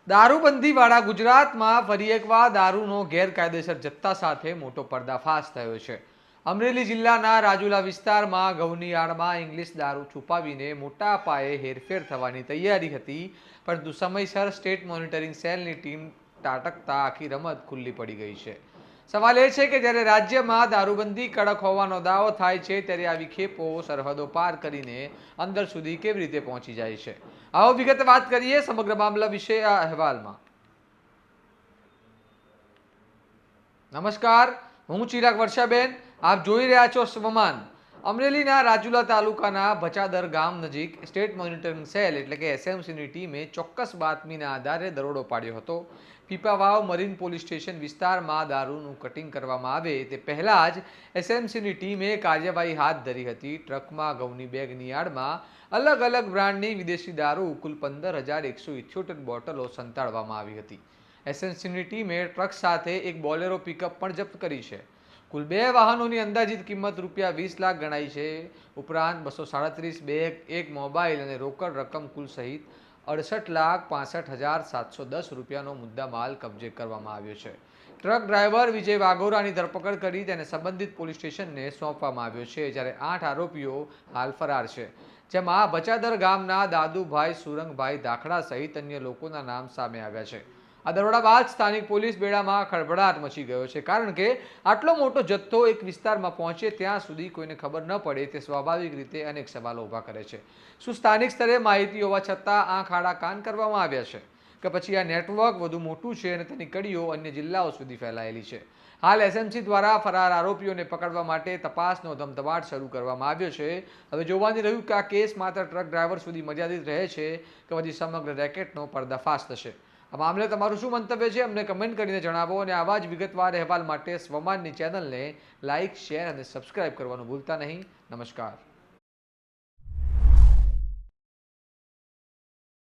દારૂબંધીવાળા ગુજરાતમાં ફરી એકવાર દારૂનો ગેરકાયદેસર જથ્થા સાથે મોટો પર્દાફાશ થયો છે। અમરેલી જિલ્લાના રાજુલા વિસ્તારમાં ઘઉંની આડમાં ઇંગ્લિશ દારૂ છુપાવીને મોટા પાયે હેરફેર થવાની તૈયારી હતી, પરંતુ સમયસર સ્ટેટ મોનિટરિંગ સેલની ટીમ ત્રાટકતા આખી રમત ખુલ્લી પડી ગઈ છે। સવાલ એ છે કે જ્યારે રાજ્યમાં દારૂબંધી કડક હોવાનો દાવો થાય છે, ત્યારે આવી ખેપો સરહદો પાર કરીને અંદર સુધી કેવી રીતે પહોંચી જાય છે? આવો વિગતે વાત કરીએ સમગ્ર મામલા વિશે આ અહેવાલમાં। નમસ્કાર, હું ચિરાગ વર્ષાબેન, આપ જોઈ રહ્યા છો સ્વમાન। અમરેલીના રાજુલા તાલુકાના ભચાદર ગામ નજીક સ્ટેટ મોનિટરિંગ સેલ એટલે કે એસએમસીની ટીમે ચોક્કસ બાતમીના આધારે દરોડો પાડ્યો હતો। પીપાવાવ મરીન પોલીસ સ્ટેશન વિસ્તારમાં દારૂનું કટિંગ કરવામાં આવે તે પહેલાં જ એસએમસીની ટીમે કાર્યવાહી હાથ ધરી હતી। ટ્રકમાં ઘઉંની બેગની આડમાં અલગ અલગ બ્રાન્ડની વિદેશી દારૂ કુલ 15,178 બોટલો સંતાડવામાં આવી હતી। એસએમસીની ટીમે ટ્રક સાથે એક બોલેરો પિકઅપ પણ જપ્ત કરી છે। કુલ 2 વાહનોની અંદાજિત કિંમત ₹20 લાખ ગણાઈ છે। ઉપરાંત 237 બેગ, એક મોબાઈલ અને રોકડ રકમ કુલ સહિત ₹68,65,710નો મુદ્દામાલ કબજે કરવામાં આવ્યો છે। ટ્રક ડ્રાઈવર વિજય વાઘોરાની ધરપકડ કરી તેને સંબંધિત પોલીસ સ્ટેશનને સોંપવામાં આવ્યો છે, જ્યારે 8 આરોપીઓ હાલ ફરાર છે, જેમાં ભચાદર ગામના દાદુભાઈ સુરંગભાઈ દાખડા સહિત અન્ય લોકોના નામ સામે આવ્યા છે। આ દરોડા બાદ સ્થાનિક પોલીસ બેડામાં ખળભળાટ મચી ગયો છે, કારણ કે આટલો મોટો જથ્થો એક વિસ્તારમાં પહોંચે ત્યાં સુધી કોઈને ખબર ન પડે તે સ્વાભાવિક રીતે અનેક સવાલો ઊભા કરે છે। શું સ્થાનિક સ્તરે માહિતી હોવા છતાં આંખ આડા કાન કરવામાં આવ્યા છે, કે પછી આ નેટવર્ક વધુ મોટું છે અને તેની કડીઓ અન્ય જિલ્લાઓ સુધી ફેલાયેલી છે? હાલ એસએમસી દ્વારા ફરાર આરોપીઓને પકડવા માટે તપાસનો ધમધમાટ શરૂ કરવામાં આવ્યો છે। હવે જોવાનું રહ્યું કે આ કેસ માત્ર ટ્રક ડ્રાઈવર સુધી મર્યાદિત રહે છે કે પછી સમગ્ર રેકેટનો પર્દાફાશ થશે। આ મામલે તમારું શું મંતવ્ય છે અમને કમેન્ટ કરીને જણાવો, અને આવા જ વિગતવાર અહેવાલ માટે સ્વમાનની ચેનલને લાઇક, શેર અને સબસ્ક્રાઇબ કરવાનું ભૂલતા નહીં। નમસ્કાર।